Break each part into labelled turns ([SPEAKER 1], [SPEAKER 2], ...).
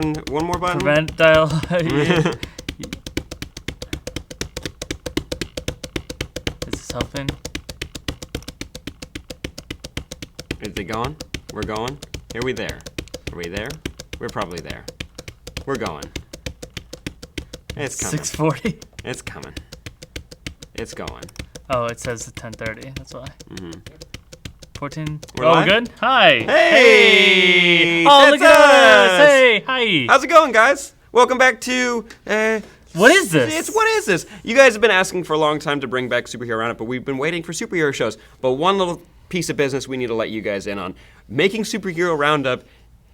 [SPEAKER 1] One more button.
[SPEAKER 2] Prevent dial. Is this helping?
[SPEAKER 1] Is it going? We're going. Are we there? Are we there? We're probably there. We're going. It's coming.
[SPEAKER 2] 6:40.
[SPEAKER 1] It's coming. It's going.
[SPEAKER 2] Oh, it says 10:30. That's why. 14.
[SPEAKER 1] We're live?
[SPEAKER 2] We're good. Hi.
[SPEAKER 1] Hey!
[SPEAKER 2] Oh,
[SPEAKER 1] That's
[SPEAKER 2] look at us. Hey. Hi.
[SPEAKER 1] How's it going, guys? Welcome back to.
[SPEAKER 2] What is this?
[SPEAKER 1] What is this? You guys have been asking for a long time to bring back Superhero Roundup, but we've been waiting for superhero shows. But one little piece of business we need to let you guys in on. Making Superhero Roundup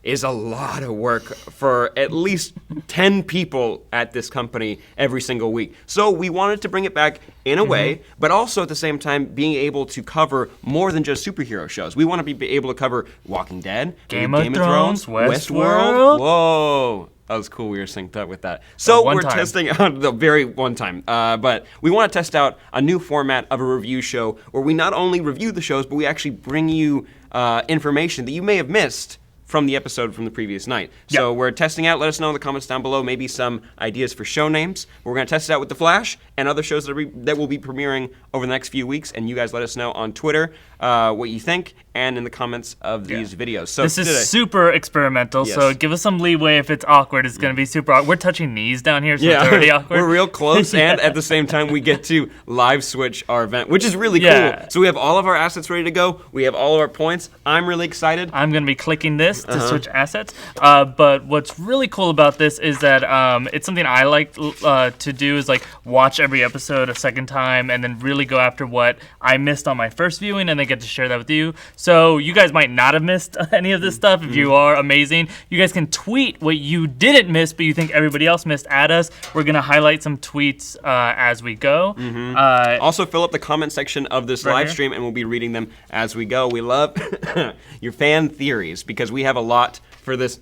[SPEAKER 1] is a lot of work for at least 10 people at this company every single week. So we wanted to bring it back in a way, but also at the same time being able to cover more than just superhero shows. We want to be able to cover Walking Dead,
[SPEAKER 2] Game of Thrones, Westworld.
[SPEAKER 1] Whoa. That was cool. We were synced up with that. So we're testing out the very one time. But we want to test out a new format of a review show where we not only review the shows, but we actually bring you information that you may have missed from the episode from the previous night.
[SPEAKER 2] Yep.
[SPEAKER 1] So we're testing out. Let us know in the comments down below maybe some ideas for show names. We're going to test it out with The Flash and other shows that will be premiering over the next few weeks. And you guys let us know on Twitter what you think and in the comments of these videos. So
[SPEAKER 2] this is super experimental, so give us some leeway if it's awkward. It's going to be super awkward. We're touching knees down here, so it's already awkward.
[SPEAKER 1] We're real close, and at the same time, we get to live switch our event, which is really cool. So we have all of our assets ready to go. We have all of our points. I'm really excited.
[SPEAKER 2] I'm going to be clicking this to switch assets. But what's really cool about this is that it's something I like to do is like watch every episode a second time and then really go after what I missed on my first viewing and then get to share that with you. So you guys might not have missed any of this stuff. If you are amazing, you guys can tweet what you didn't miss but you think everybody else missed at us. We're going to highlight some tweets as we go.
[SPEAKER 1] Also fill up the comment section of this live stream and we'll be reading them as we go. We love your fan theories because we have a lot for this.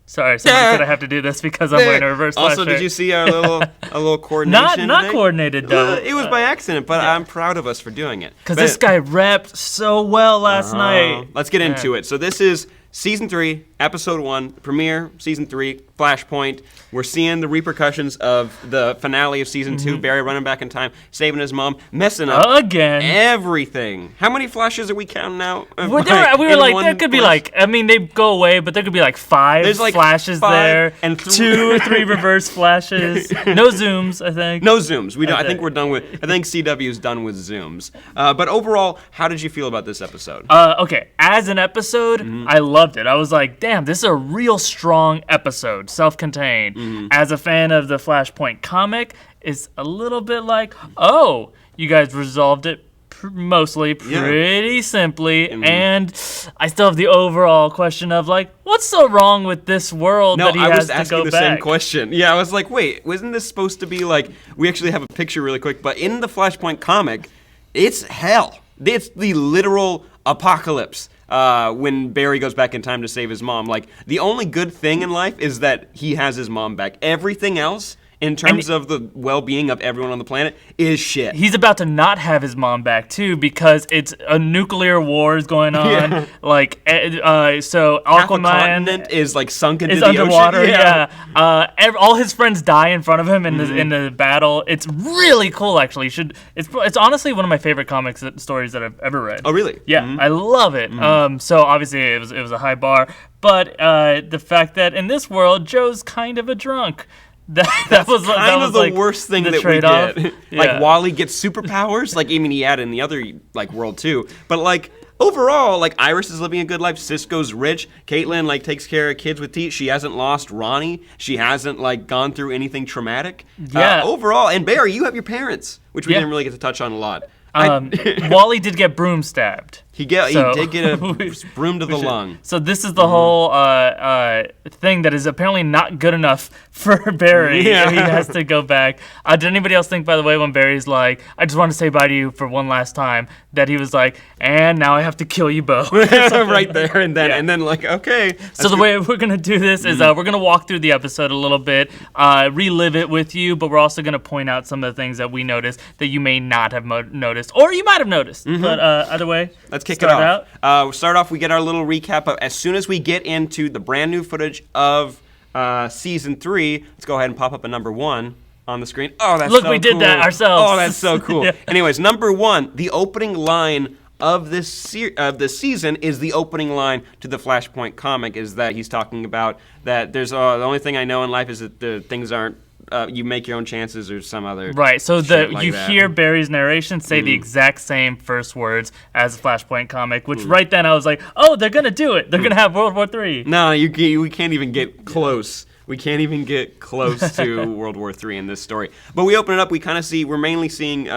[SPEAKER 2] Sorry, somebody said I have to do this because I'm wearing a reverse flash
[SPEAKER 1] Also,
[SPEAKER 2] shirt.
[SPEAKER 1] did you see our little coordination?
[SPEAKER 2] Not coordinated, though.
[SPEAKER 1] It was by accident, but I'm proud of us for doing it.
[SPEAKER 2] Because this guy repped so well last night.
[SPEAKER 1] Let's get into it. So this is Season 3, Episode 1, premiere, Season 3, Flashpoint. We're seeing the repercussions of the finale of Season 2, Barry running back in time, saving his mom, messing up everything. How many flashes are we counting now?
[SPEAKER 2] We were like, there could be like, I mean, they go away, but there could be like 5 flashes there, and 2 or 3 reverse flashes. No zooms, I think.
[SPEAKER 1] No zooms. I think we're done with, I think CW's done with zooms. But overall, how did you feel about this episode?
[SPEAKER 2] Okay, as an episode, I loved it. I was like, damn, this is a real strong episode, self-contained. As a fan of the Flashpoint comic, it's a little bit like, oh, you guys resolved it mostly pretty simply, and I still have the overall question of like, what's so wrong with this world that he has to go back? No, I was asking the same
[SPEAKER 1] question. Yeah, I was like, wait, wasn't this supposed to be like, we actually have a picture really quick, but in the Flashpoint comic, it's hell. It's the literal apocalypse. When Barry goes back in time to save his mom. Like, the only good thing in life is that he has his mom back. Everything else, in terms of the well-being of everyone on the planet, is shit.
[SPEAKER 2] He's about to not have his mom back, too, because it's a nuclear war is going on. Like, so Aquaman...
[SPEAKER 1] Half a continent is, like, sunk into the
[SPEAKER 2] underwater,
[SPEAKER 1] ocean.
[SPEAKER 2] All his friends die in front of him in the battle. It's really cool, actually. It's honestly one of my favorite comics stories that I've ever read.
[SPEAKER 1] Oh, really?
[SPEAKER 2] Yeah, I love it. So, obviously, it was a high bar. But the fact that in this world, Joe's kind of a drunk. That was
[SPEAKER 1] the worst thing that we did. Like, Wally gets superpowers. Like, I mean, he had it in the other like world too. But like overall, like Iris is living a good life. Cisco's rich. Caitlin like takes care of kids with teeth. She hasn't lost Ronnie. She hasn't like gone through anything traumatic. Overall, and Barry, you have your parents, which we didn't really get to touch on a lot.
[SPEAKER 2] Wally did get broom stabbed.
[SPEAKER 1] He did get a broom to the lung.
[SPEAKER 2] So this is the whole thing that is apparently not good enough for Barry.
[SPEAKER 1] Yeah.
[SPEAKER 2] He has to go back. Did anybody else think, by the way, when Barry's like, I just want to say bye to you for one last time, that he was like, and now I have to kill you both.
[SPEAKER 1] Right there and then. And then like, okay.
[SPEAKER 2] So the way we're going to do this is we're going to walk through the episode a little bit, relive it with you, but we're also going to point out some of the things that we noticed that you may not have noticed, or you might have noticed. But either way,
[SPEAKER 1] let's kick it off. We'll start off, we get our little recap of as soon as we get into the brand new footage of season 3. Let's go ahead and pop up a number 1 on the screen. Oh, that's
[SPEAKER 2] Look,
[SPEAKER 1] so
[SPEAKER 2] we did
[SPEAKER 1] cool.
[SPEAKER 2] that ourselves.
[SPEAKER 1] Oh, that's so cool.
[SPEAKER 2] Yeah.
[SPEAKER 1] Anyways, number 1, the opening line of this season is the opening line to the Flashpoint comic, is that he's talking about that there's the only thing I know in life is that the things aren't you make your own chances or some other
[SPEAKER 2] right. So you
[SPEAKER 1] that.
[SPEAKER 2] hear Barry's narration say the exact same first words as the Flashpoint comic, which right then I was like, oh, they're gonna do it. They're gonna have World War III.
[SPEAKER 1] No, we can't even get close. We can't even get close to World War III in this story. But we open it up. We kind of we're mainly seeing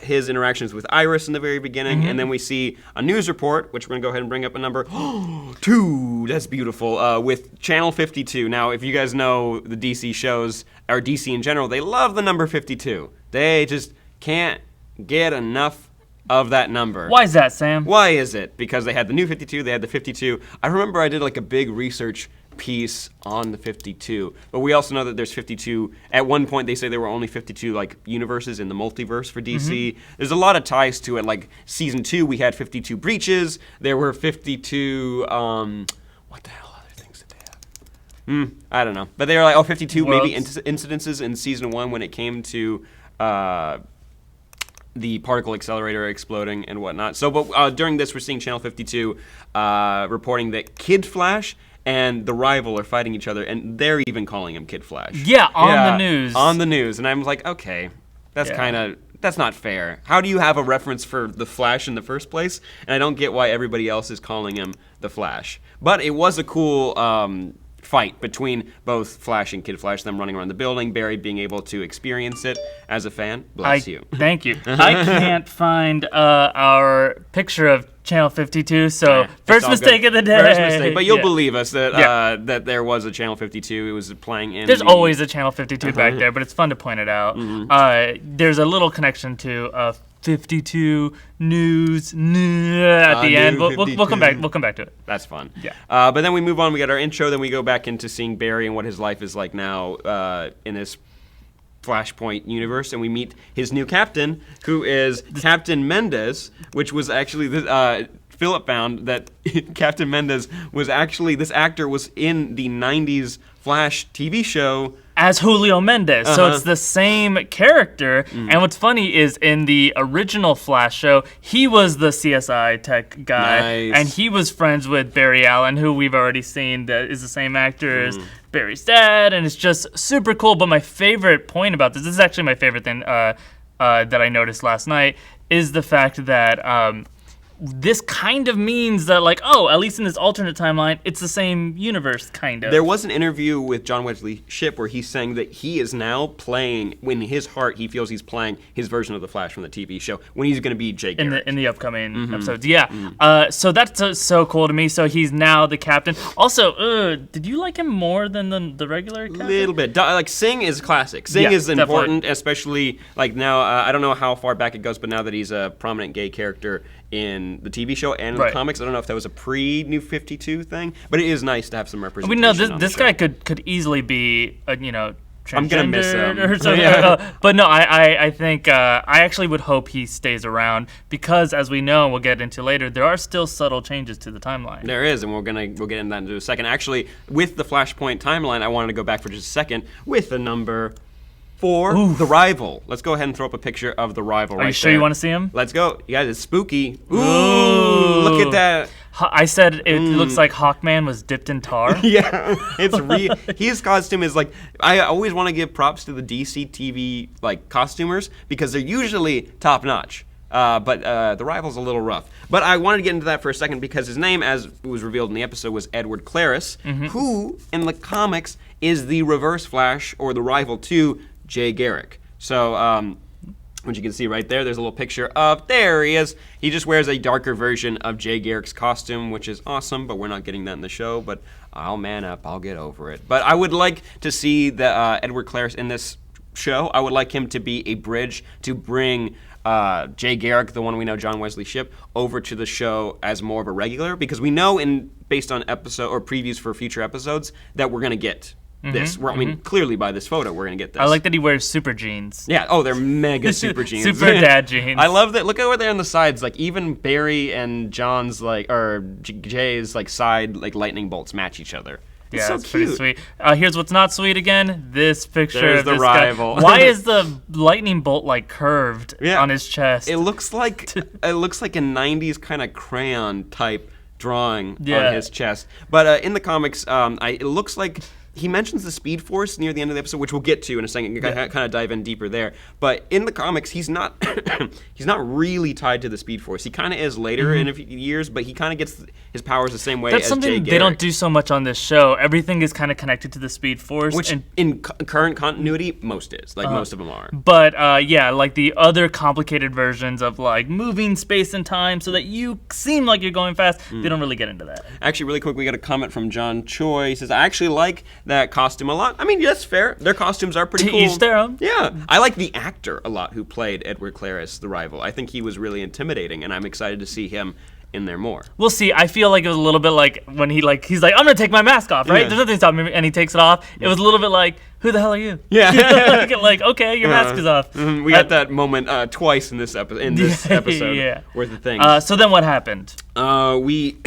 [SPEAKER 1] his interactions with Iris in the very beginning, and then we see a news report, which we're going to go ahead and bring up a number 2. That's beautiful. With Channel 52. Now, if you guys know the DC shows, or DC in general, they love the number 52. They just can't get enough of that number.
[SPEAKER 2] Why is that, Sam?
[SPEAKER 1] Why is it? Because they had the new 52, they had the 52. I remember I did like a big research piece on the 52, but we also know that there's 52. At one point they say there were only 52 like universes in the multiverse for DC. There's a lot of ties to it. Like season 2 we had 52 breaches. There were 52 what the hell other things did they have? I don't know, but they were like 52 maybe incidences in season 1 when it came to the particle accelerator exploding and whatnot. So but during this we're seeing Channel 52 reporting that Kid Flash and the Rival are fighting each other, and they're even calling him Kid Flash.
[SPEAKER 2] Yeah, on the news.
[SPEAKER 1] On the news, and I'm like, okay, that's not fair. How do you have a reference for the Flash in the first place? And I don't get why everybody else is calling him the Flash. But it was a cool fight between both Flash and Kid Flash, them running around the building, Barry being able to experience it as a fan. Bless you.
[SPEAKER 2] Thank you. I can't find our picture of Channel 52, so first mistake of the day.
[SPEAKER 1] First mistake, but you'll believe us that that there was a Channel 52. It was playing in.
[SPEAKER 2] There's always a Channel 52 back there, but it's fun to point it out. There's a little connection to 52 news at the end. We'll come back. We'll come back to it.
[SPEAKER 1] That's fun.
[SPEAKER 2] Yeah.
[SPEAKER 1] But then we move on. We got our intro. Then we go back into seeing Barry and what his life is like now in this Flashpoint universe, and we meet his new captain, who is Captain Mendez, which was actually Filup found that Captain Mendez was actually, this actor was in the 90s Flash TV show
[SPEAKER 2] as Julio Mendez. So it's the same character. And what's funny is in the original Flash show, he was the CSI tech guy.
[SPEAKER 1] Nice.
[SPEAKER 2] And he was friends with Barry Allen, who we've already seen that is the same actor as Barry's dad. And it's just super cool. But my favorite point about this is actually my favorite thing that I noticed last night, is the fact that this kind of means that, like, oh, at least in this alternate timeline, it's the same universe, kind of.
[SPEAKER 1] There was an interview with John Wesley Shipp where he's saying that he is now playing, when his heart, he feels he's playing his version of the Flash from the TV show, when he's going to be Jay Garrick.
[SPEAKER 2] In the upcoming episodes, yeah. So that's so cool to me. So he's now the captain. Also, did you like him more than the regular captain?
[SPEAKER 1] A little bit. Like, Singh is classic. Singh is important, especially, like, now, I don't know how far back it goes, but now that he's a prominent gay character in the TV show and in the comics. I don't know if that was a pre-New 52 thing, but it is nice to have some representation.
[SPEAKER 2] We know this guy could easily be transgender.
[SPEAKER 1] I'm gonna miss him.
[SPEAKER 2] Or something. But no, I think I actually would hope he stays around, because as we know, and we'll get into later, there are still subtle changes to the timeline.
[SPEAKER 1] There is, and we'll get into that in a second. Actually, with the Flashpoint timeline, I wanted to go back for just a second with the number 4, The Rival. Let's go ahead and throw up a picture of The Rival right there.
[SPEAKER 2] Are you sure you want to see him?
[SPEAKER 1] Let's go. You guys, it's spooky. Ooh, look at that.
[SPEAKER 2] I said it looks like Hawkman was dipped in tar.
[SPEAKER 1] Yeah, it's real. His costume is like, I always want to give props to the DC TV like costumers, because they're usually top notch. But The Rival's a little rough. But I wanted to get into that for a second, because his name, as was revealed in the episode, was Edward Clariss, who in the comics is the Reverse Flash, or the rival to Jay Garrick. So, which you can see right there, there's a little picture of, there he is. He just wears a darker version of Jay Garrick's costume, which is awesome, but we're not getting that in the show, but I'll man up, I'll get over it. But I would like to see the Edward Clariss in this show. I would like him to be a bridge to bring Jay Garrick, the one we know, John Wesley Shipp, over to the show as more of a regular, because we know, based on episode or previews for future episodes, that we're going to get this. I mean, clearly by this photo, we're going to get this.
[SPEAKER 2] I like that he wears super jeans.
[SPEAKER 1] Yeah, oh, they're mega super jeans.
[SPEAKER 2] Super dad jeans.
[SPEAKER 1] I love that. Look at what they're on the sides. Like, even Barry and John's, like, or Jay's, like, side, like, lightning bolts match each other.
[SPEAKER 2] Yeah,
[SPEAKER 1] so
[SPEAKER 2] it's pretty
[SPEAKER 1] cute.
[SPEAKER 2] sweet. Here's what's not sweet again. This picture
[SPEAKER 1] There's
[SPEAKER 2] of
[SPEAKER 1] the
[SPEAKER 2] this
[SPEAKER 1] rival.
[SPEAKER 2] guy. Why is the lightning bolt like curved on his chest?
[SPEAKER 1] It looks like a 90s kind of crayon type drawing on his chest. But in the comics, it looks like he mentions the Speed Force near the end of the episode, which we'll get to in a second. Kind of dive in deeper there. But in the comics, he's not he's not really tied to the Speed Force. He kind of is later in a few years, but he kind of gets his powers the same way as Jay Garrick. That's something
[SPEAKER 2] they don't do so much on this show. Everything is kind of connected to the Speed Force.
[SPEAKER 1] Which, in current continuity, most is. Most of them are.
[SPEAKER 2] But, like the other complicated versions of, like, moving space and time so that you seem like you're going fast, they don't really get into that.
[SPEAKER 1] Actually, really quick, we got a comment from John Choi. He says, I actually like that costume a lot. I mean, that's fair. Their costumes are pretty cool.
[SPEAKER 2] To each their own.
[SPEAKER 1] Yeah. I like the actor a lot who played Edward Clariss, the rival. I think he was really intimidating, and I'm excited to see him in there more.
[SPEAKER 2] We'll see. I feel like it was a little bit like when he's like, I'm gonna take my mask off, right?
[SPEAKER 1] Yeah.
[SPEAKER 2] There's nothing stopping me, and he takes it off. It was a little bit like, who the hell are you?
[SPEAKER 1] Yeah.
[SPEAKER 2] like, okay, your mask is off.
[SPEAKER 1] We got that moment twice in this episode. Worth the thing.
[SPEAKER 2] So then what happened?
[SPEAKER 1] We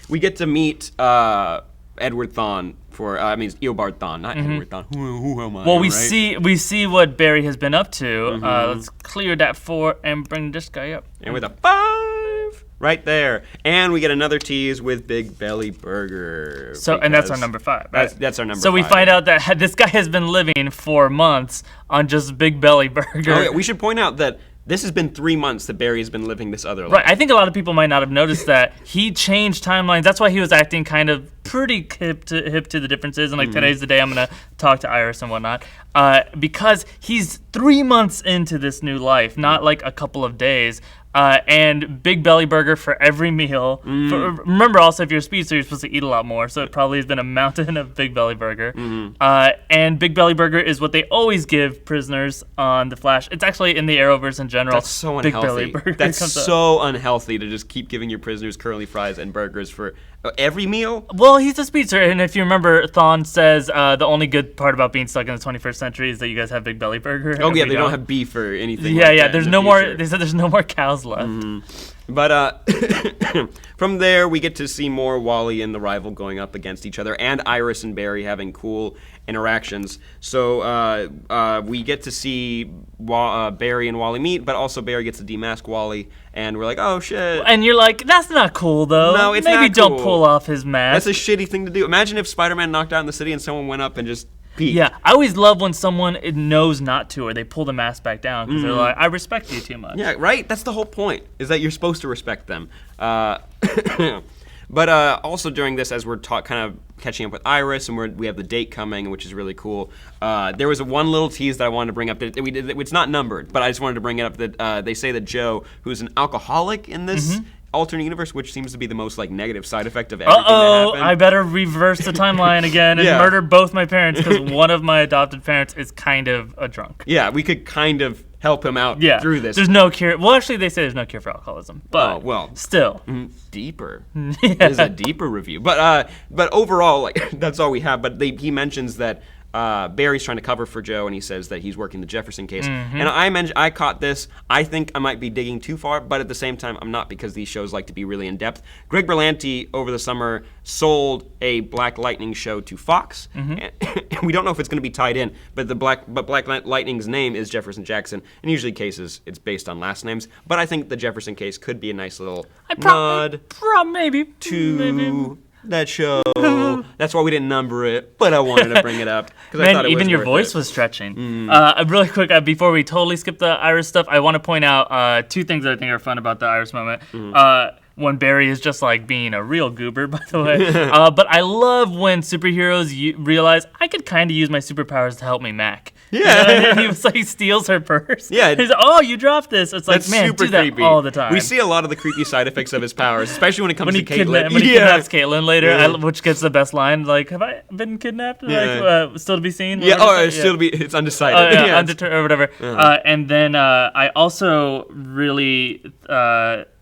[SPEAKER 1] we get to meet Edward Thawne Eobard Thawne, not Edward Thawne. Who am I?
[SPEAKER 2] Well, we see what Barry has been up to. Let's clear that 4 and bring this guy up.
[SPEAKER 1] And with a 5 right there, and we get another tease with Big Belly Burger.
[SPEAKER 2] And that's our number 5. Right?
[SPEAKER 1] That's our number.
[SPEAKER 2] So
[SPEAKER 1] 5.
[SPEAKER 2] we find out that this guy has been living for months on just Big Belly Burger.
[SPEAKER 1] Oh, yeah, we should point out that this has been 3 months that Barry has been living this other life.
[SPEAKER 2] Right. I think a lot of people might not have noticed that he changed timelines. That's why he was acting kind of pretty hip to the differences. And like today's the day I'm gonna talk to Iris and whatnot, because he's 3 months into this new life, not like a couple of days. And Big Belly Burger for every meal. Remember also, if you're a speedster, you're supposed to eat a lot more, so it probably has been a mountain of Big Belly Burger. And Big Belly Burger is what they always give prisoners on The Flash. It's actually in the Arrowverse in general.
[SPEAKER 1] That's so unhealthy.
[SPEAKER 2] Big Belly Burger
[SPEAKER 1] That's so unhealthy to just keep giving your prisoners curly fries and burgers for every meal.
[SPEAKER 2] Well, he's a speedster, and if you remember, Thawne says the only good part about being stuck in the 21st century is that you guys have Big Belly Burger.
[SPEAKER 1] Oh yeah, they don't have beef or anything.
[SPEAKER 2] Yeah,
[SPEAKER 1] like
[SPEAKER 2] yeah.
[SPEAKER 1] that
[SPEAKER 2] There's
[SPEAKER 1] in
[SPEAKER 2] no
[SPEAKER 1] the
[SPEAKER 2] more.
[SPEAKER 1] future.
[SPEAKER 2] They said there's no more cows left.
[SPEAKER 1] But from there, we get to see more Wally and the rival going up against each other, and Iris and Barry having cool interactions. So we get to see Barry and Wally meet, but also Barry gets to demask Wally, and we're like, oh shit.
[SPEAKER 2] And you're like, that's not cool though.
[SPEAKER 1] No, it's
[SPEAKER 2] Maybe
[SPEAKER 1] not
[SPEAKER 2] don't
[SPEAKER 1] cool.
[SPEAKER 2] pull off his mask.
[SPEAKER 1] That's a shitty thing to do. Imagine if Spider-Man knocked out in the city and someone went up and just peeked.
[SPEAKER 2] Yeah, I always love when someone knows not to, or they pull the mask back down because they're like, I respect you too much.
[SPEAKER 1] Yeah, right? That's the whole point, is that you're supposed to respect them. But also during this, as we're kind of catching up with Iris, and we have the date coming, which is really cool, there was one little tease that I wanted to bring up. It's not numbered, but I just wanted to bring it up that they say that Joe, who's an alcoholic in this alternate universe, which seems to be the most like negative side effect of everything that happened.
[SPEAKER 2] I better reverse the timeline again and murder both my parents because one of my adopted parents is kind of a drunk.
[SPEAKER 1] Yeah, we could kind of help him out through this.
[SPEAKER 2] There's no cure. Well, actually, they say there's no cure for alcoholism, but still.
[SPEAKER 1] Deeper. This is a deeper review. But overall, like that's all we have. But he mentions that Barry's trying to cover for Joe, and he says that he's working the Jefferson case. And I caught this. I think I might be digging too far, but at the same time, I'm not, because these shows like to be really in depth. Greg Berlanti over the summer sold a Black Lightning show to Fox, and we don't know if it's going to be tied in. But Black Lightning's name is Jefferson Jackson, and usually cases it's based on last names. But I think the Jefferson case could be a nice little nod
[SPEAKER 2] maybe
[SPEAKER 1] to that show. That's why we didn't number it, but I wanted to bring it up.
[SPEAKER 2] Man, I thought even your voice was stretching. Really quick, before we totally skip the Iris stuff, I want to point out 2 things that I think are fun about the Iris moment. When Barry is just like being a real goober, by the way. But I love when superheroes realize I could kind of use my superpowers to help me Mac.
[SPEAKER 1] Yeah.
[SPEAKER 2] And he was like, steals her purse.
[SPEAKER 1] Yeah.
[SPEAKER 2] He's like, oh, you dropped this. It's like,
[SPEAKER 1] That's
[SPEAKER 2] man,
[SPEAKER 1] super
[SPEAKER 2] do that
[SPEAKER 1] creepy.
[SPEAKER 2] all the time.
[SPEAKER 1] We see a lot of the creepy side effects of his powers, especially when it comes to Caitlin.
[SPEAKER 2] When he kidnaps Caitlin later, which gets the best line, like, have I been kidnapped? Like, still to be seen?
[SPEAKER 1] It's undecided.
[SPEAKER 2] Undetermined or whatever. And then I also really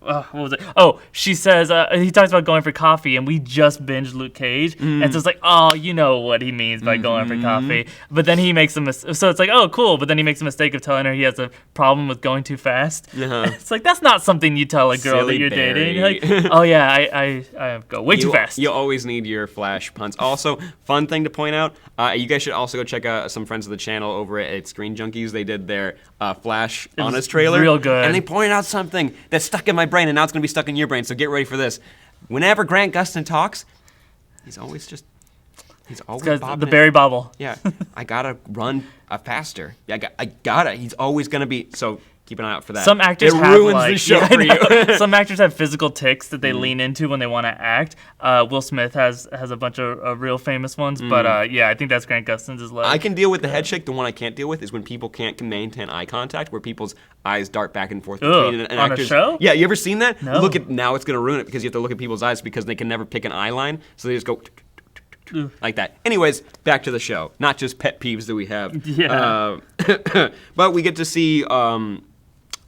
[SPEAKER 2] what was it? Oh, she says he talks about going for coffee, and we just binged Luke Cage, and so it's like, oh, you know what he means by going for coffee. But then he makes so it's like, oh, cool. But then he makes a mistake of telling her he has a problem with going too fast. It's like, that's not something you tell a girl that you're dating. You're like, oh yeah, I go way too fast.
[SPEAKER 1] You always need your Flash puns. Also, fun thing to point out, you guys should also go check out some friends of the channel over at Screen Junkies. They did their Flash Honest trailer.
[SPEAKER 2] Real good.
[SPEAKER 1] And they pointed out something that's stuck in my brain, and now it's going to be stuck in your brain, so get ready for this. Whenever Grant Gustin talks, he's always bobbing
[SPEAKER 2] the Barry Bobble.
[SPEAKER 1] Yeah, I gotta run faster. Yeah, I gotta. He's always gonna be. So keep an eye out for that.
[SPEAKER 2] Some actors
[SPEAKER 1] ruins the show for you.
[SPEAKER 2] Some actors have physical tics that they lean into when they want to act. Will Smith has a bunch of real famous ones, but yeah, I think that's Grant Gustin's leg.
[SPEAKER 1] I can deal with the head shake. The one I can't deal with is when people can't maintain eye contact, where people's eyes dart back and forth between an
[SPEAKER 2] on
[SPEAKER 1] actor's.
[SPEAKER 2] A show?
[SPEAKER 1] Yeah, you ever seen that?
[SPEAKER 2] No.
[SPEAKER 1] Now it's gonna ruin it because you have to look at people's eyes because they can never pick an eye line, so they just go like that. Anyways, back to the show. Not just pet peeves that we have.
[SPEAKER 2] Yeah.
[SPEAKER 1] But we get to see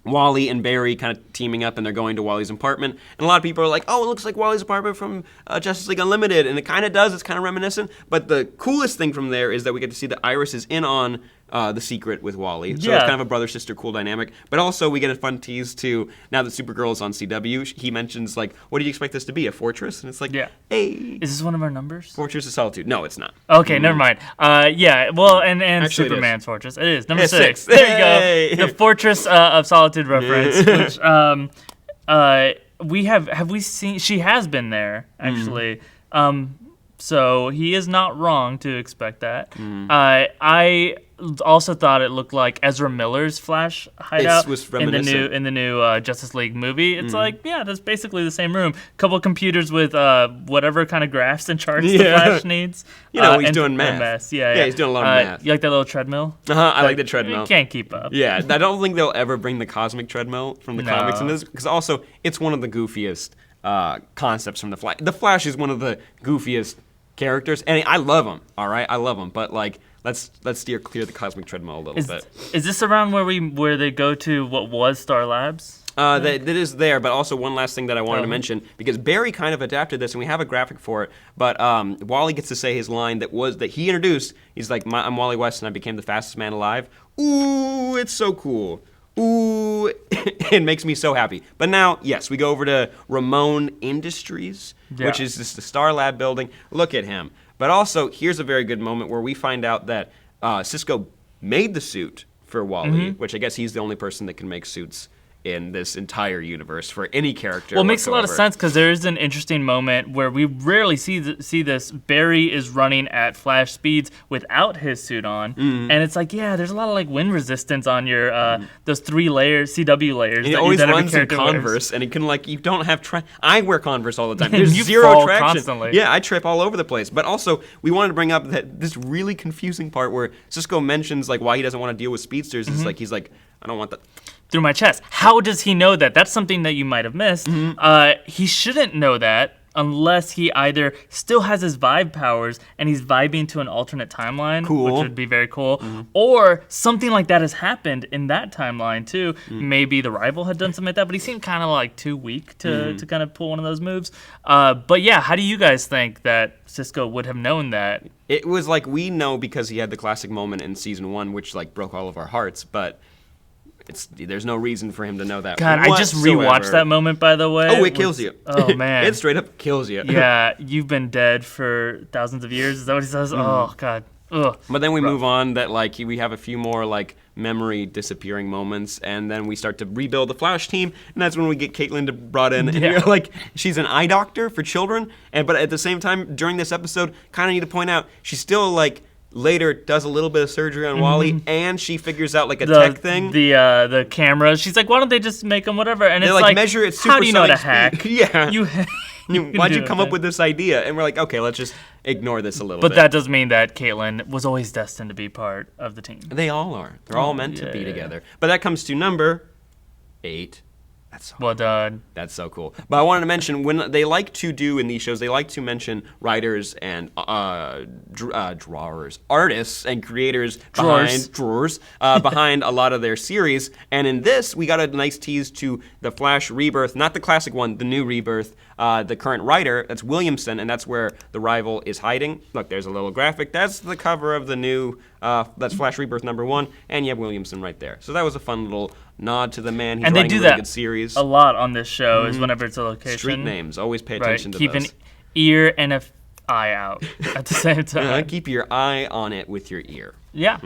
[SPEAKER 1] Wally and Barry kind of teaming up, and they're going to Wally's apartment. And a lot of people are like, oh, it looks like Wally's apartment from Justice League Unlimited. And it kind of does. It's kind of reminiscent. But the coolest thing from there is that we get to see that Iris is in on the secret with Wally. So it's kind of a brother-sister cool dynamic. But also we get a fun tease to, now that Supergirl is on CW, he mentions, like, what do you expect this to be, a fortress? And it's like, hey.
[SPEAKER 2] Is this one of our numbers?
[SPEAKER 1] Fortress of Solitude. No, it's not.
[SPEAKER 2] Okay, never mind. Yeah, well, and
[SPEAKER 1] Actually,
[SPEAKER 2] Superman's fortress. It is. Number 6.
[SPEAKER 1] Hey.
[SPEAKER 2] There you go. The Fortress of Solitude reference, which we have we seen, she has been there, actually. So he is not wrong to expect that. I also thought it looked like Ezra Miller's Flash hideout in the new Justice League movie. It's like, yeah, that's basically the same room. Couple computers with whatever kind of graphs and charts the Flash needs.
[SPEAKER 1] He's doing math.
[SPEAKER 2] Yeah,
[SPEAKER 1] he's doing a lot of math.
[SPEAKER 2] You like that little treadmill?
[SPEAKER 1] I like the treadmill.
[SPEAKER 2] You can't keep up.
[SPEAKER 1] Yeah, I don't think they'll ever bring the cosmic treadmill from the comics into this, because also it's one of the goofiest concepts from the Flash. The Flash is one of the goofiest characters, and I love him. All right, I love him, but like, let's steer clear the cosmic treadmill a little bit.
[SPEAKER 2] Is this around where they go to what was Star Labs?
[SPEAKER 1] That is there, but also one last thing that I wanted to mention, because Barry kind of adapted this, and we have a graphic for it, but Wally gets to say his line that he introduced. He's like, I'm Wally West, and I became the fastest man alive. Ooh, it's so cool. Ooh, it makes me so happy. But now, yes, we go over to Ramon Industries, which is just the Star Lab building. Look at him. But also, here's a very good moment where we find out that Cisco made the suit for Wally, which I guess he's the only person that can make suits in this entire universe for any character.
[SPEAKER 2] Well, it makes a lot of sense, because there is an interesting moment where we rarely see this. Barry is running at Flash speeds without his suit on, and it's like, yeah, there's a lot of like wind resistance on your those 3 layers, CW layers.
[SPEAKER 1] And he always runs in Converse, and he can you don't have I wear Converse all the time. There's zero traction. Constantly. Yeah, I trip all over the place. But also, we wanted to bring up that this really confusing part where Cisco mentions like why he doesn't want to deal with speedsters. It's like, he's like, I don't want that
[SPEAKER 2] through my chest. How does he know that? That's something that you might have missed. He shouldn't know that unless he either still has his vibe powers and he's vibing to an alternate timeline, which would be very cool, or something like that has happened in that timeline too. Maybe the rival had done something like that, but he seemed kind of like too weak to kind of pull one of those moves. But yeah, how do you guys think that Cisco would have known that?
[SPEAKER 1] It was like, we know because he had the classic moment in season 1, which like broke all of our hearts, but there's no reason for him to know that.
[SPEAKER 2] God, I just rewatched that moment, by the way.
[SPEAKER 1] Oh, it kills you.
[SPEAKER 2] Oh, man.
[SPEAKER 1] It straight up kills you.
[SPEAKER 2] Yeah, you've been dead for thousands of years. Is that what he says? Oh, God. Ugh.
[SPEAKER 1] But then we move on that we have a few more memory disappearing moments, and then we start to rebuild the Flash team, and that's when we get Caitlin brought in, and you're like, she's an eye doctor for children, but at the same time, during this episode, kind of need to point out, she's still later does a little bit of surgery on Wally, and she figures out a tech thing.
[SPEAKER 2] The camera. She's like, why don't they just make them whatever? And
[SPEAKER 1] they
[SPEAKER 2] it's like,
[SPEAKER 1] measure it.
[SPEAKER 2] How do you know how to hack?
[SPEAKER 1] Yeah. Why'd you come
[SPEAKER 2] up
[SPEAKER 1] up with this idea? And we're like, okay, let's just ignore this a little bit.
[SPEAKER 2] But that does mean that Caitlin was always destined to be part of the team.
[SPEAKER 1] They all are. They're all meant to be together. But that comes to number 8.
[SPEAKER 2] Well done.
[SPEAKER 1] That's so cool. But I wanted to mention, when they like to do in these shows, they like to mention writers and drawers, artists and creators behind a lot of their series. And in this, we got a nice tease to the Flash Rebirth, not the classic one, the new Rebirth. The current writer, that's Williamson, and that's where the rival is hiding. Look, there's a little graphic. That's the cover of the new, that's Flash Rebirth #1, and you have Williamson right there. So that was a fun little nod to the man. He's
[SPEAKER 2] and they
[SPEAKER 1] writing
[SPEAKER 2] do
[SPEAKER 1] a really
[SPEAKER 2] that
[SPEAKER 1] good series.
[SPEAKER 2] a lot on this show, is whenever it's a location.
[SPEAKER 1] Street names, always pay attention to
[SPEAKER 2] Keep
[SPEAKER 1] those.
[SPEAKER 2] an ear and an eye out at the same time.
[SPEAKER 1] Keep your eye on it with your ear.
[SPEAKER 2] Yeah,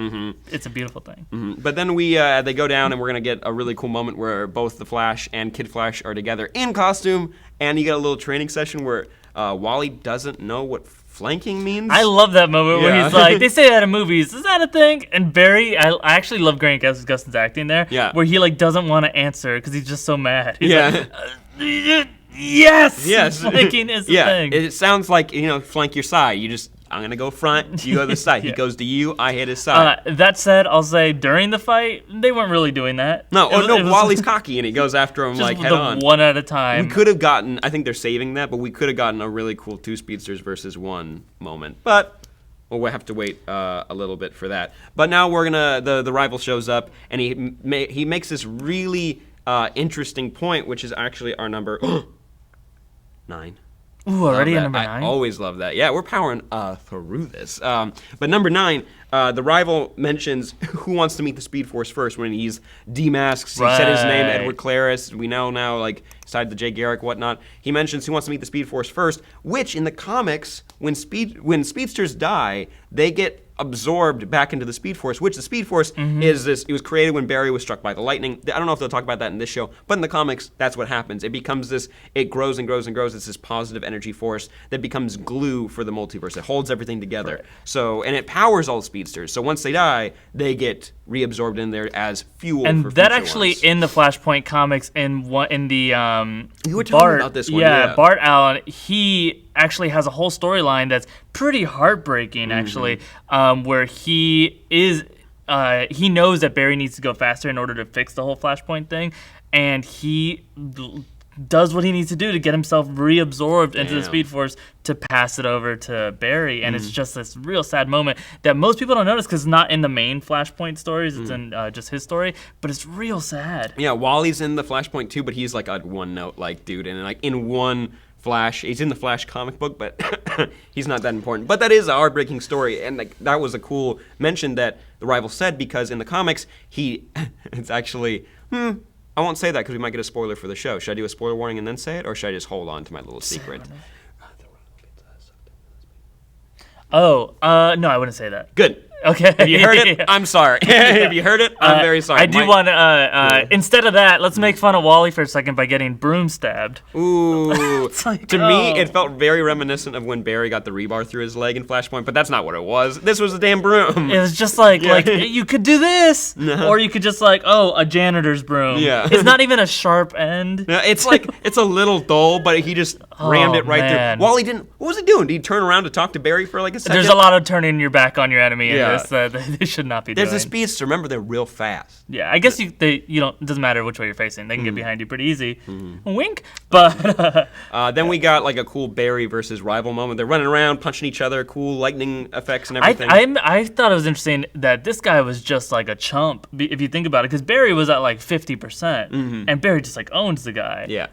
[SPEAKER 2] it's a beautiful thing.
[SPEAKER 1] But then they go down, and we're going to get a really cool moment where both the Flash and Kid Flash are together in costume, and you get a little training session where Wally doesn't know what flanking means.
[SPEAKER 2] I love that moment where he's like, they say that in movies, is that a thing? And Barry, I actually love Grant Gustin's acting there, where he like doesn't want to answer because he's just so mad. He's like, yes! Flanking is the thing.
[SPEAKER 1] It sounds like, flank your side. I'm going to go front, you go to the side. He goes to you, I hit his side.
[SPEAKER 2] That said, I'll say during the fight, they weren't really doing that.
[SPEAKER 1] No, Wally's cocky and he goes after him like head on.
[SPEAKER 2] One at a time.
[SPEAKER 1] We could have gotten, I think they're saving that, but we could have gotten a really cool 2 speedsters versus 1 moment. But we'll have to wait a little bit for that. But now we're going to, the rival shows up and he makes this really interesting point, which is actually our number 9.
[SPEAKER 2] Ooh, already at number 9?
[SPEAKER 1] I always love that. Yeah, we're powering through this. But number 9, the rival mentions who wants to meet the Speed Force first when he's demasks. He said his name, Edward Clariss. We know now, like, side the Jay Garrick, whatnot. He mentions who wants to meet the Speed Force first, which in the comics, when speedsters die, they get absorbed back into the Speed Force, which the Speed Force is this. It was created when Barry was struck by the lightning. I don't know if they'll talk about that in this show, but in the comics, that's what happens. It becomes this, it grows and grows and grows. It's this positive energy force that becomes glue for the multiverse. It holds everything together. Right. So, and it powers all speedsters. So once they die, they get reabsorbed in there as fuel
[SPEAKER 2] and
[SPEAKER 1] for future
[SPEAKER 2] that actually,
[SPEAKER 1] ones.
[SPEAKER 2] in the Flashpoint comics, in the
[SPEAKER 1] you were talking about this one.
[SPEAKER 2] Yeah, Bart Allen, he actually has a whole storyline that's pretty heartbreaking, actually, where he knows that Barry needs to go faster in order to fix the whole Flashpoint thing, and he does what he needs to do to get himself reabsorbed into the Speed Force to pass it over to Barry, and it's just this real sad moment that most people don't notice because it's not in the main Flashpoint stories, it's in just his story, but it's real sad.
[SPEAKER 1] Yeah, Wally's in the Flashpoint too, but he's like a one-note like dude, and like in one Flash, he's in the Flash comic book, but he's not that important. But that is a heartbreaking story, and like, that was a cool mention that the rival said, because in the comics, it's actually, I won't say that because we might get a spoiler for the show. Should I do a spoiler warning and then say it, or should I just hold on to my little secret?
[SPEAKER 2] No, I wouldn't say that.
[SPEAKER 1] Good.
[SPEAKER 2] Okay.
[SPEAKER 1] Have you heard it? I'm sorry. Have you heard it? I'm very sorry.
[SPEAKER 2] I do want to, instead of that, let's make fun of Wally for a second by getting broom stabbed.
[SPEAKER 1] Ooh.
[SPEAKER 2] Like,
[SPEAKER 1] to me, it felt very reminiscent of when Barry got the rebar through his leg in Flashpoint, but that's not what it was. This was a damn broom.
[SPEAKER 2] It was just like you could do this, or you could just a janitor's broom.
[SPEAKER 1] Yeah.
[SPEAKER 2] It's not even a sharp end.
[SPEAKER 1] It's like, it's a little dull, but he just rammed it right through. Wally didn't, what was he doing? Did he turn around to talk to Barry for like a second?
[SPEAKER 2] There's a lot of turning your back on your enemy in this that they should not be doing.
[SPEAKER 1] There's a speedster. Remember, they're real fast.
[SPEAKER 2] Yeah, I guess you don't. It doesn't matter which way you're facing. They can get behind you pretty easy. Wink. But
[SPEAKER 1] then we got like a cool Barry versus rival moment. They're running around, punching each other, cool lightning effects and everything.
[SPEAKER 2] I thought it was interesting that this guy was just like a chump, if you think about it, because Barry was at like 50%, and Barry just like owns the guy.
[SPEAKER 1] Yeah.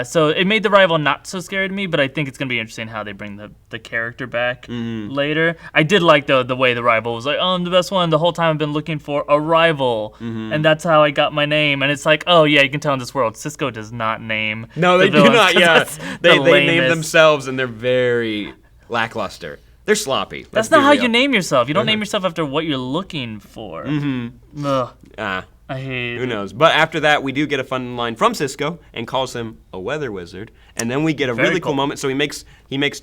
[SPEAKER 2] So it made the rival not so scary to me, but I think it's going to be interesting how they bring the character back later. I did like the way the rival was like, oh, I'm the best one. The whole time I've been looking for a rival, and that's how I got my name. And it's like, oh, yeah, you can tell in this world, Cisco does not name
[SPEAKER 1] No, they
[SPEAKER 2] the
[SPEAKER 1] do not, yeah. They
[SPEAKER 2] lamest.
[SPEAKER 1] name themselves, and they're very lackluster. They're sloppy.
[SPEAKER 2] That's not how you name yourself. You don't name yourself after what you're looking for. Ugh. I hate it.
[SPEAKER 1] Who knows? But after that, we do get a fun line from Cisco and calls him a weather wizard. And then we get a really cool moment. So he makes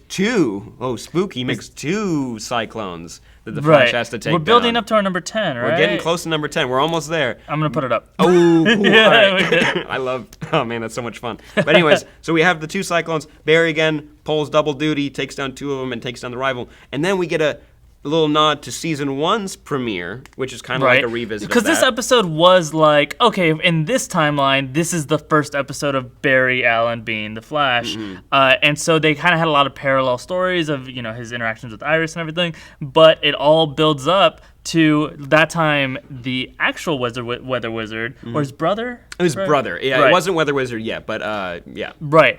[SPEAKER 1] two, spooky, he makes two cyclones that the Flash has to take
[SPEAKER 2] We're building
[SPEAKER 1] down.
[SPEAKER 2] up to our number 10, right?
[SPEAKER 1] We're getting close to number 10. We're almost there.
[SPEAKER 2] I'm going to put it up.
[SPEAKER 1] Oh, cool.
[SPEAKER 2] Yeah,
[SPEAKER 1] All right.
[SPEAKER 2] we did.
[SPEAKER 1] I love, oh man, that's so much fun. But anyways, so we have the two cyclones. Barry again pulls double duty, takes down two of them, and takes down the rival. And then we get a little nod to season 1's premiere, which is kind of like a revisit
[SPEAKER 2] because
[SPEAKER 1] of that.
[SPEAKER 2] this episode was like, okay, in this timeline, this is the first episode of Barry Allen being the Flash, and so they kind of had a lot of parallel stories of his interactions with Iris and everything, but it all builds up to that time the actual Weather Wizard or his brother.
[SPEAKER 1] It was brother. Yeah,
[SPEAKER 2] right.
[SPEAKER 1] It wasn't Weather Wizard yet, but yeah.
[SPEAKER 2] Right.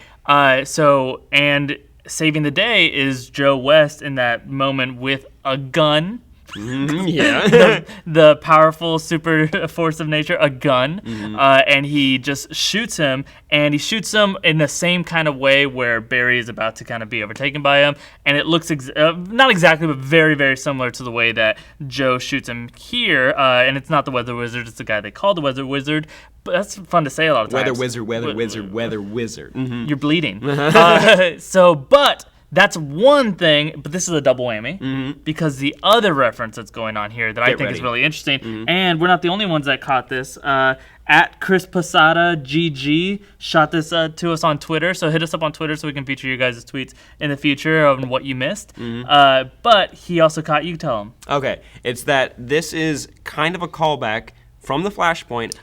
[SPEAKER 2] So and saving the day is Joe West in that moment with a gun.
[SPEAKER 1] Yeah.
[SPEAKER 2] the powerful super force of nature, a gun, and he just shoots him, and he shoots him in the same kind of way where Barry is about to kind of be overtaken by him, and it looks not exactly, but very, very similar to the way that Joe shoots him here, and it's not the Weather Wizard, it's the guy they call the Weather Wizard, but that's fun to say a lot of times.
[SPEAKER 1] Weather Wizard. Mm-hmm.
[SPEAKER 2] You're bleeding. But that's one thing, but this is a double whammy because the other reference that's going on here that I think is really interesting, and we're not the only ones that caught this. At Chris Posada GG shot this to us on Twitter, so hit us up on Twitter so we can feature your guys' tweets in the future on what you missed. But he also caught, you tell him.
[SPEAKER 1] Okay, it's that this is kind of a callback from the Flashpoint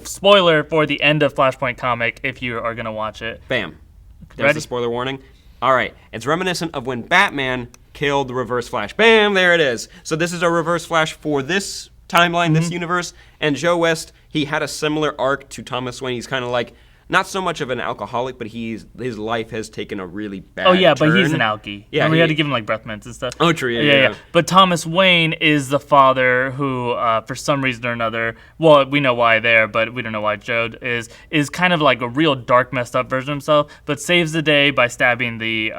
[SPEAKER 2] spoiler for the end of Flashpoint comic if you are going to watch it.
[SPEAKER 1] Bam. There's the spoiler warning. All right, it's reminiscent of when Batman killed the Reverse Flash. Bam, there it is. So this is a Reverse Flash for this timeline, this universe. And Joe West, he had a similar arc to Thomas Wayne. He's kind of like, not so much of an alcoholic, but his life has taken a really bad turn.
[SPEAKER 2] But he's an alkie. Yeah, we had to give him like breath mints and stuff.
[SPEAKER 1] Oh, true. Yeah.
[SPEAKER 2] But Thomas Wayne is the father who, for some reason or another, well, we know why there, but we don't know why Joe is kind of like a real dark, messed up version of himself, but saves the day by stabbing the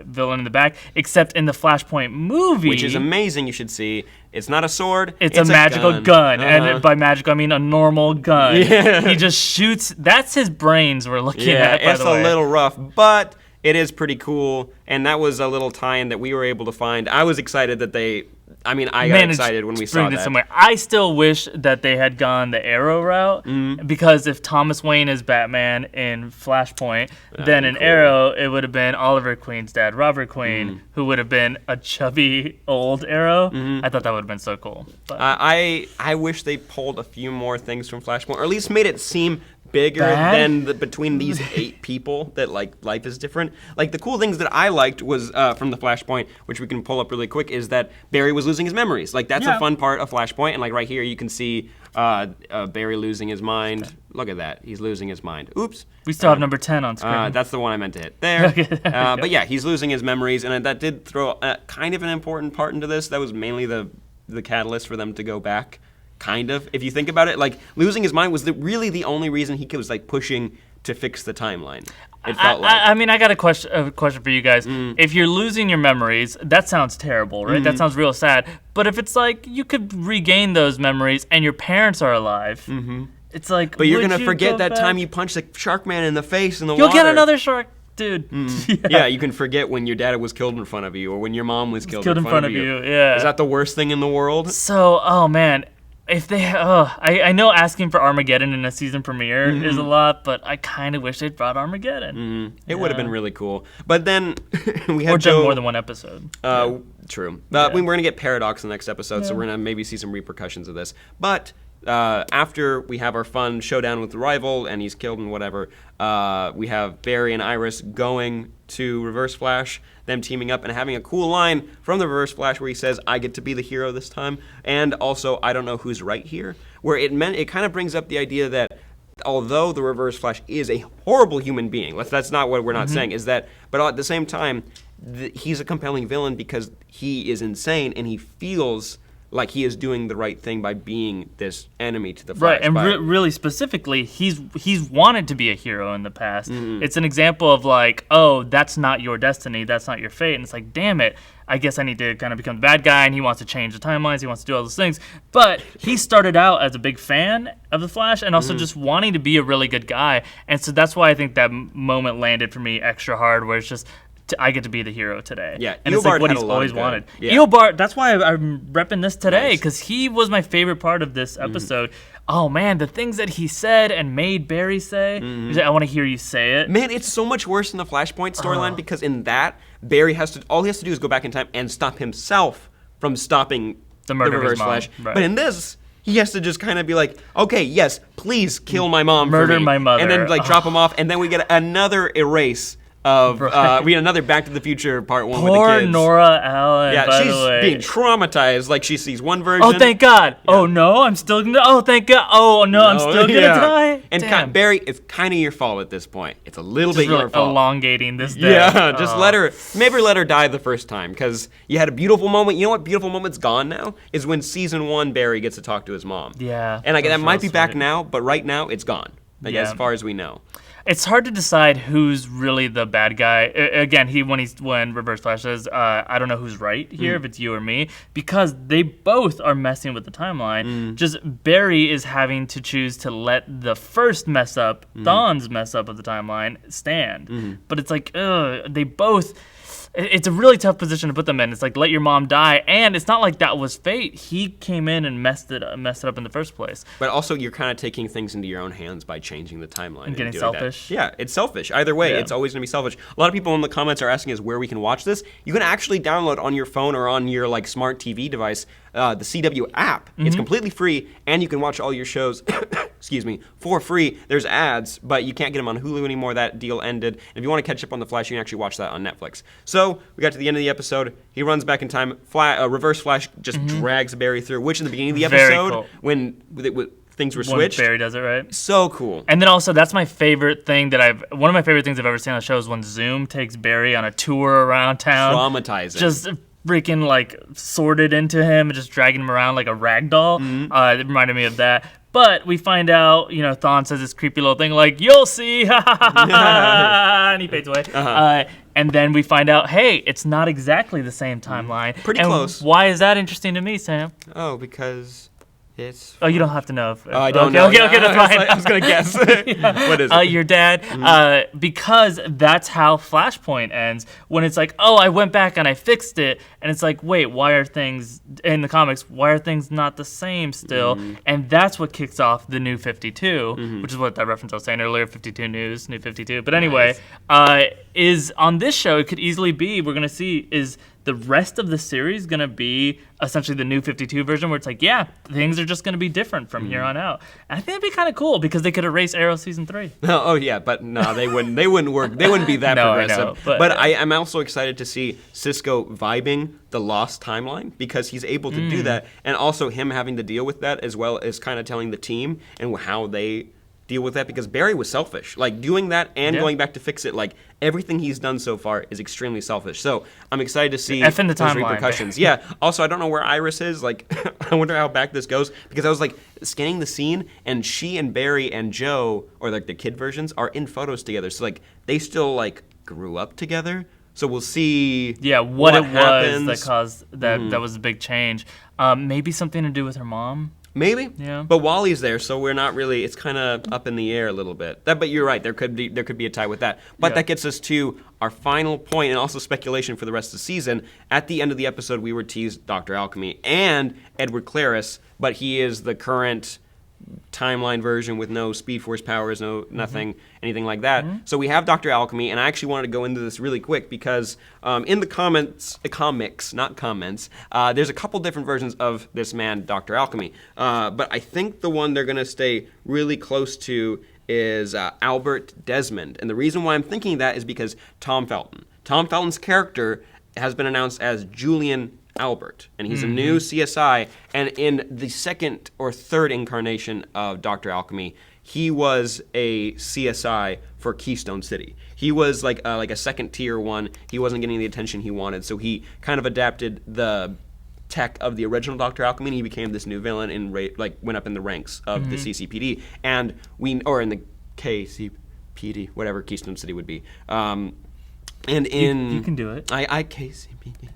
[SPEAKER 2] villain in the back. Except in the Flashpoint movie,
[SPEAKER 1] which is amazing. You should see. It's not a sword.
[SPEAKER 2] It's a magical gun. And by magical, I mean a normal gun. Yeah. He just shoots. That's his brains we're looking at, by the way.
[SPEAKER 1] It's a little rough, but it is pretty cool. And that was a little tie-in that we were able to find. I was excited that I got excited when we saw that.
[SPEAKER 2] Somewhere. I still wish that they had gone the Arrow route, because if Thomas Wayne is Batman in Flashpoint, then in Arrow, it would have been Oliver Queen's dad, Robert Queen, who would have been a chubby old Arrow. I thought that would have been so cool. But
[SPEAKER 1] I wish they pulled a few more things from Flashpoint, or at least made it seem bigger than between these 8 people that like life is different. Like the cool things that I liked was from the Flashpoint, which we can pull up really quick, is that Barry was losing his memories. Like that's a fun part of Flashpoint, and like right here you can see Barry losing his mind. Look at that, he's losing his mind. Oops.
[SPEAKER 2] We still have number 10 on screen.
[SPEAKER 1] That's the one I meant to hit there. But yeah, he's losing his memories, and that did throw kind of an important part into this. That was mainly the catalyst for them to go back. Kind of, if you think about it, like losing his mind was really the only reason he was like pushing to fix the timeline. It felt like.
[SPEAKER 2] I mean, I got a question for you guys. If you're losing your memories, that sounds terrible, right? That sounds real sad. But if it's like you could regain those memories and your parents are alive, it's like.
[SPEAKER 1] But you're gonna forget that time you punched the shark man in the face in the water.
[SPEAKER 2] You'll get another shark. Dude.
[SPEAKER 1] Yeah, you can forget when your dad was killed in front of you, or when your mom was killed in front of you.
[SPEAKER 2] Yeah.
[SPEAKER 1] Is that the worst thing in the world?
[SPEAKER 2] So, oh man. If they, I know asking for Armageddon in a season premiere is a lot, but I kind of wish they'd brought Armageddon.
[SPEAKER 1] It would have been really cool. But then we had
[SPEAKER 2] done more than one episode.
[SPEAKER 1] True. We're going to get Paradox in the next episode, so we're going to maybe see some repercussions of this. But after we have our fun showdown with the rival, and he's killed and whatever, we have Barry and Iris going to Reverse Flash, them teaming up and having a cool line from the Reverse Flash where he says, "I get to be the hero this time," and also, "I don't know who's right here," where it kind of brings up the idea that although the Reverse Flash is a horrible human being, that's not what we're not saying, is that, but at the same time, he's a compelling villain because he is insane and he feels like he is doing the right thing by being this enemy to the Flash.
[SPEAKER 2] Right, and really specifically, he's wanted to be a hero in the past. It's an example of like, oh, that's not your destiny, that's not your fate, and it's like, damn it, I guess I need to kind of become the bad guy, and he wants to change the timelines, he wants to do all those things. But he started out as a big fan of the Flash and also just wanting to be a really good guy, and so that's why I think that moment landed for me extra hard, where it's just, I get to be the hero today.
[SPEAKER 1] Yeah,
[SPEAKER 2] and it's like what he's always wanted.
[SPEAKER 1] Yeah.
[SPEAKER 2] Eobard, that's why I'm repping this today, because he was my favorite part of this episode. Oh man, the things that he said and made Barry say, I want to hear you say it.
[SPEAKER 1] Man, it's so much worse in the Flashpoint storyline because in that, Barry all he has to do is go back in time and stop himself from stopping
[SPEAKER 2] the murder of his
[SPEAKER 1] Reverse
[SPEAKER 2] mom.
[SPEAKER 1] Flash.
[SPEAKER 2] Right.
[SPEAKER 1] But in this, he has to just kind of be like, okay, yes, please kill my mom
[SPEAKER 2] Murder
[SPEAKER 1] for me.
[SPEAKER 2] my mother.
[SPEAKER 1] And then like drop him off, and then we get another erase of, we get another Back to the Future Part 1 with the
[SPEAKER 2] Poor
[SPEAKER 1] kids.
[SPEAKER 2] Nora Allen,
[SPEAKER 1] Yeah,
[SPEAKER 2] by
[SPEAKER 1] she's
[SPEAKER 2] the way.
[SPEAKER 1] being traumatized. Like, she sees one version.
[SPEAKER 2] Oh, thank God. Yeah. Oh, no, I'm still gonna... Oh, thank God. Oh, no, I'm still gonna die.
[SPEAKER 1] And Barry, it's kind of your fault at this point. It's a little bit
[SPEAKER 2] really
[SPEAKER 1] your fault.
[SPEAKER 2] Elongating this day.
[SPEAKER 1] Yeah, just maybe let her die the first time, because you had a beautiful moment. You know what beautiful moment's gone now? Is when season 1 Barry gets to talk to his mom.
[SPEAKER 2] Yeah.
[SPEAKER 1] And that might be back now, but right now, it's gone. As far as we know.
[SPEAKER 2] It's hard to decide who's really the bad guy. Again, when Reverse Flash says, I don't know who's right here, if it's you or me, because they both are messing with the timeline. Just Barry is having to choose to let the first mess up, Dawn's mess up of the timeline, stand. But it's like, they both... It's a really tough position to put them in. It's like, let your mom die, and it's not like that was fate. He came in and messed it up in the first place.
[SPEAKER 1] But also, you're kind of taking things into your own hands by changing the timeline.
[SPEAKER 2] And getting
[SPEAKER 1] doing
[SPEAKER 2] selfish.
[SPEAKER 1] That. Yeah, it's selfish. Either way, it's always going to be selfish. A lot of people in the comments are asking us where we can watch this. You can actually download on your phone or on your like smart TV device the CW app. It's completely free, and you can watch all your shows, excuse me, for free. There's ads, but you can't get them on Hulu anymore. That deal ended. And if you want to catch up on The Flash, you can actually watch that on Netflix. So we got to the end of the episode. He runs back in time. Reverse Flash just drags Barry through, which in the beginning of the episode, when things were switched.
[SPEAKER 2] When Barry does it, right?
[SPEAKER 1] So cool.
[SPEAKER 2] And then also, that's my favorite thing one of my favorite things I've ever seen on the show is when Zoom takes Barry on a tour around town.
[SPEAKER 1] Traumatizing.
[SPEAKER 2] Just freaking like sorted into him and just dragging him around like a rag doll. It reminded me of that. But we find out, Thawne says this creepy little thing like, "You'll see," and he fades away. And then we find out, hey, it's not exactly the same timeline.
[SPEAKER 1] Pretty close.
[SPEAKER 2] Why is that interesting to me, Sam?
[SPEAKER 1] Oh, because it's...
[SPEAKER 2] Oh, you don't have to know.
[SPEAKER 1] I don't know.
[SPEAKER 2] Okay, that's fine.
[SPEAKER 1] I was going to guess. What is it?
[SPEAKER 2] Your dad. Because that's how Flashpoint ends. When it's like, oh, I went back and I fixed it. And it's like, wait, why are things, in the comics, why are things not the same still? And that's what kicks off the New 52, which is what that reference I was saying earlier, 52 News, New 52. But anyway, is on this show, it could easily be, we're going to see, is the rest of the series going to be essentially the New 52 version where it's like, yeah, things are just going to be different from here on out. And I think it'd be kind of cool because they could erase Arrow Season 3.
[SPEAKER 1] Oh, yeah, but no, they wouldn't work. They wouldn't be that progressive.
[SPEAKER 2] I know,
[SPEAKER 1] but I'm also excited to see Cisco vibing the lost timeline because he's able to do that. And also him having to deal with that as well as kind of telling the team and how they deal with that because Barry was selfish. Like doing that and going back to fix it, like everything he's done so far is extremely selfish. So I'm excited to see
[SPEAKER 2] F in the
[SPEAKER 1] those
[SPEAKER 2] timeline.
[SPEAKER 1] repercussions. Yeah. Also, I don't know where Iris is. Like, I wonder how back this goes because I was like scanning the scene and she and Barry and Joe, or like the kid versions, are in photos together. So like they still like grew up together. So we'll see.
[SPEAKER 2] Yeah, what it
[SPEAKER 1] happens.
[SPEAKER 2] was that caused that was a big change. Maybe something to do with her mom.
[SPEAKER 1] Maybe.
[SPEAKER 2] Yeah.
[SPEAKER 1] But Wally's there, so we're not really. It's kind of up in the air a little bit. But you're right. There could be a tie with that. But that gets us to our final point, and also speculation for the rest of the season. At the end of the episode, we were teased Dr. Alchemy and Edward Clariss, but he is the current timeline version with no Speed Force powers, no nothing, anything like that. So we have Dr. Alchemy, and I actually wanted to go into this really quick because in the comics, not comments, there's a couple different versions of this man, Dr. Alchemy. But I think the one they're going to stay really close to is Albert Desmond. And the reason why I'm thinking that is because Tom Felton's character has been announced as Julian Albert, and he's a new CSI, and in the second or third incarnation of Dr. Alchemy, he was a CSI for Keystone City. He was like a second tier one. He wasn't getting the attention he wanted, so he kind of adapted the tech of the original Dr. Alchemy, and he became this new villain and went up in the ranks of the CCPD, and or in the KCPD, whatever Keystone City would be. And in
[SPEAKER 2] you can do it.
[SPEAKER 1] I KCPD.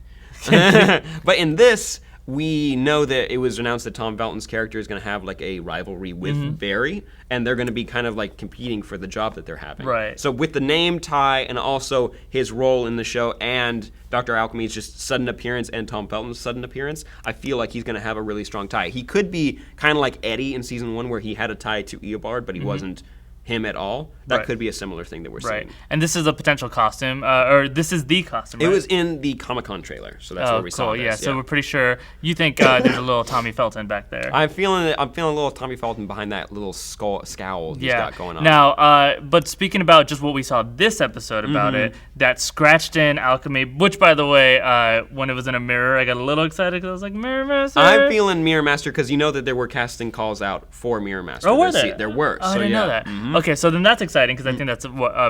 [SPEAKER 1] But in this, we know that it was announced that Tom Felton's character is going to have like a rivalry with Barry, and they're going to be kind of like competing for the job that they're having.
[SPEAKER 2] Right.
[SPEAKER 1] So with the name tie and also his role in the show and Dr. Alchemy's just sudden appearance and Tom Felton's sudden appearance, I feel like he's going to have a really strong tie. He could be kind of like Eddie in season 1 where he had a tie to Eobard, but he wasn't him at all, that could be a similar thing that we're seeing.
[SPEAKER 2] And this is a potential costume, or this is the costume,
[SPEAKER 1] It was in the Comic-Con trailer, so that's where we saw this.
[SPEAKER 2] Yeah, so we're pretty sure. You think there's a little Tommy Felton back there.
[SPEAKER 1] I'm feeling a little Tommy Felton behind that little scowl he's got going on.
[SPEAKER 2] Now, but speaking about just what we saw this episode about it, that scratched-in Alchemy, which, by the way, when it was in a mirror, I got a little excited because I was like, Mirror Master?
[SPEAKER 1] I'm feeling Mirror Master because you know that there were casting calls out for Mirror Master.
[SPEAKER 2] Oh, were there?
[SPEAKER 1] There were.
[SPEAKER 2] I didn't know that. Okay, so then that's exciting because I think that's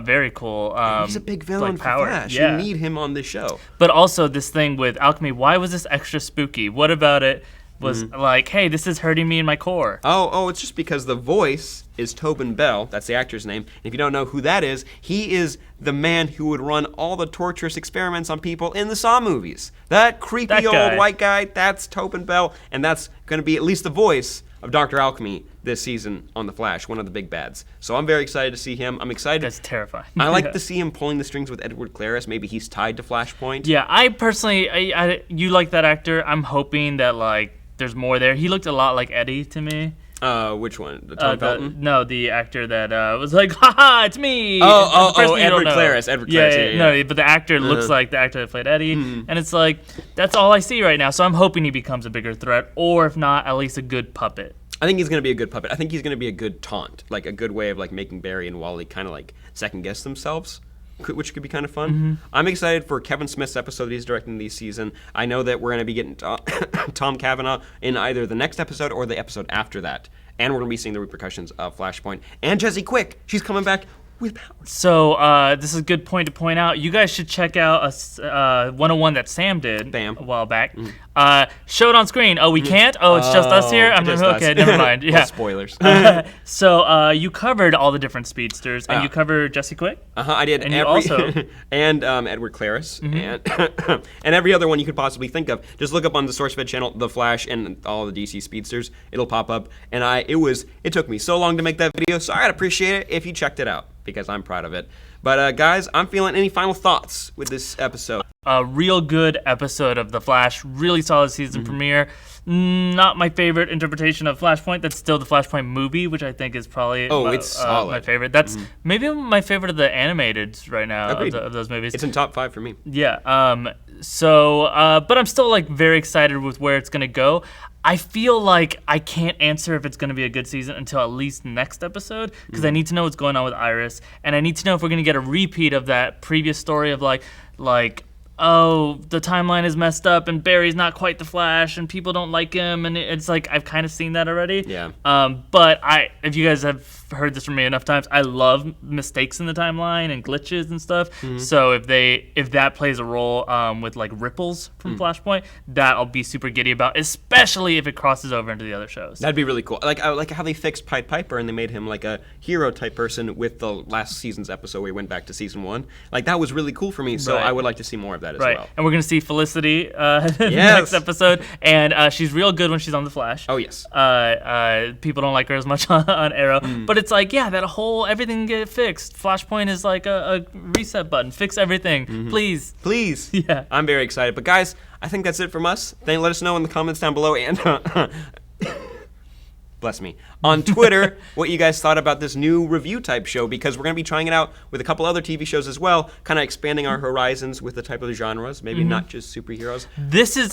[SPEAKER 2] very cool.
[SPEAKER 1] He's a big villain for Flash.
[SPEAKER 2] Yeah.
[SPEAKER 1] You need him on this show.
[SPEAKER 2] But also this thing with Alchemy, why was this extra spooky? What about it was like, hey, this is hurting me in my core?
[SPEAKER 1] Oh, it's just because the voice is Tobin Bell. That's the actor's name. And if you don't know who that is, he is the man who would run all the torturous experiments on people in the Saw movies. That creepy old white guy, that's Tobin Bell. And that's going to be at least the voice of Dr. Alchemy this season on The Flash, one of the big bads. So I'm very excited to see him. I'm excited.
[SPEAKER 2] That's terrifying.
[SPEAKER 1] I like to see him pulling the strings with Edward Clariss. Maybe he's tied to Flashpoint.
[SPEAKER 2] Yeah, I personally, you like that actor. I'm hoping that, like, there's more there. He looked a lot like Eddie to me.
[SPEAKER 1] Which one? The Tom Felton?
[SPEAKER 2] No, the actor that was like, haha, it's me.
[SPEAKER 1] Edward Clariss. Edward Clariss. Yeah.
[SPEAKER 2] No, but the actor looks like the actor that played Eddie. And it's like, that's all I see right now. So I'm hoping he becomes a bigger threat, or if not, at least a good puppet.
[SPEAKER 1] I think he's going to be a good puppet. I think he's going to be a good taunt, like a good way of like making Barry and Wally kind of like second guess themselves, which could be kind of fun. I'm excited for Kevin Smith's episode that he's directing this season. I know that we're going to be getting Tom Cavanaugh in either the next episode or the episode after that. And we're going to be seeing the repercussions of Flashpoint. And Jessie Quick, she's coming back with powers.
[SPEAKER 2] So this is a good point to point out. You guys should check out a 101 that Sam did a while back. Show it on screen. Oh, we can't? Oh, it's just us here? Okay, never mind. Yeah.
[SPEAKER 1] Well, spoilers.
[SPEAKER 2] So you covered all the different speedsters, and you covered Jessie Quick?
[SPEAKER 1] I did.
[SPEAKER 2] And you also...
[SPEAKER 1] and Edward Clariss, and every other one you could possibly think of. Just look up on the SourceFed channel, The Flash, and all the DC speedsters. It'll pop up. And it took me so long to make that video, so I'd appreciate it if you checked it out, because I'm proud of it. But guys, I'm feeling any final thoughts with this episode?
[SPEAKER 2] A real good episode of The Flash. Really solid season premiere. Not my favorite interpretation of Flashpoint. That's still the Flashpoint movie, which I think is probably
[SPEAKER 1] it's solid.
[SPEAKER 2] my favorite. That's maybe my favorite of the animated right now of those movies.
[SPEAKER 1] It's in top 5 for me.
[SPEAKER 2] Yeah. But I'm still like very excited with where it's gonna go. I feel like I can't answer if it's going to be a good season until at least next episode, because I need to know what's going on with Iris, and I need to know if we're going to get a repeat of that previous story of like, oh, the timeline is messed up and Barry's not quite the Flash and people don't like him, and it's like I've kind of seen that already.
[SPEAKER 1] Yeah.
[SPEAKER 2] But if you guys have heard this from me enough times, I love mistakes in the timeline and glitches and stuff. So if that plays a role with like ripples from Flashpoint, that I'll be super giddy about, especially if it crosses over into the other shows.
[SPEAKER 1] That'd be really cool. I like how they fixed Pied Piper and they made him like a hero type person with the last season's episode where he went back to season 1. Like that was really cool for me. So I would like to see more of that as well.
[SPEAKER 2] And we're gonna see Felicity next episode, and she's real good when she's on The Flash.
[SPEAKER 1] Oh yes.
[SPEAKER 2] People don't like her as much on Arrow, but it's like, yeah, that whole everything get fixed. Flashpoint is like a reset button. Fix everything, please. Yeah.
[SPEAKER 1] I'm very excited. But guys, I think that's it from us. Then let us know in the comments down below, and bless me, on Twitter what you guys thought about this new review type show, because we're going to be trying it out with a couple other TV shows as well, kind of expanding our horizons with the type of genres, maybe not just superheroes.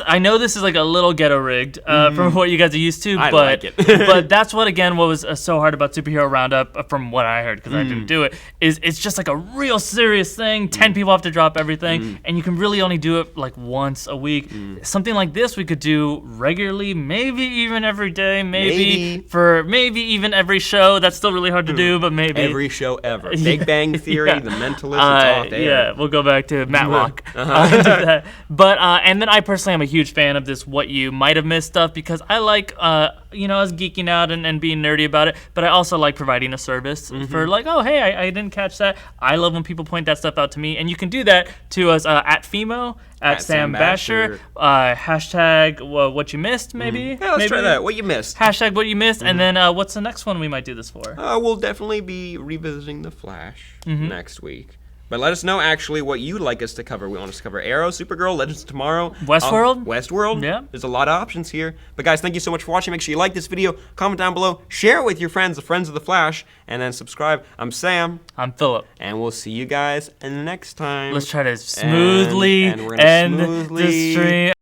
[SPEAKER 2] I know this is like a little ghetto rigged from what you guys are used to,
[SPEAKER 1] I
[SPEAKER 2] but
[SPEAKER 1] like it.
[SPEAKER 2] but that's what was so hard about Superhero Roundup, from what I heard, because I didn't do it, is it's just like a real serious thing. 10 people have to drop everything, and you can really only do it like once a week. Something like this we could do regularly, maybe even every day, maybe even every show. That's still really hard to do, but maybe
[SPEAKER 1] every show ever. Big Bang Theory, The Mentalist, it's all there.
[SPEAKER 2] Yeah, we'll go back to Matlock. But and then I personally am a huge fan of this what you might have missed stuff, because I like us geeking out and being nerdy about it, but I also like providing a service for like, oh hey, I didn't catch that. I love when people point that stuff out to me, and you can do that to us at Fimo, at Sam Basher, hashtag what you missed, maybe.
[SPEAKER 1] Yeah, let's try that. What you missed.
[SPEAKER 2] Hashtag what you missed, and then what's the next one we might do this for?
[SPEAKER 1] We'll definitely be revisiting The Flash next week. But let us know, actually, what you'd like us to cover. We want us to cover Arrow, Supergirl, Legends of Tomorrow.
[SPEAKER 2] Westworld?
[SPEAKER 1] Westworld.
[SPEAKER 2] Yeah.
[SPEAKER 1] There's a lot of options here. But guys, thank you so much for watching. Make sure you like this video, comment down below, share it with your friends, the friends of the Flash, and then subscribe. I'm Sam.
[SPEAKER 2] I'm Philip.
[SPEAKER 1] And we'll see you guys next time.
[SPEAKER 2] Let's try to smoothly
[SPEAKER 1] and we're gonna
[SPEAKER 2] end
[SPEAKER 1] smoothly
[SPEAKER 2] the stream.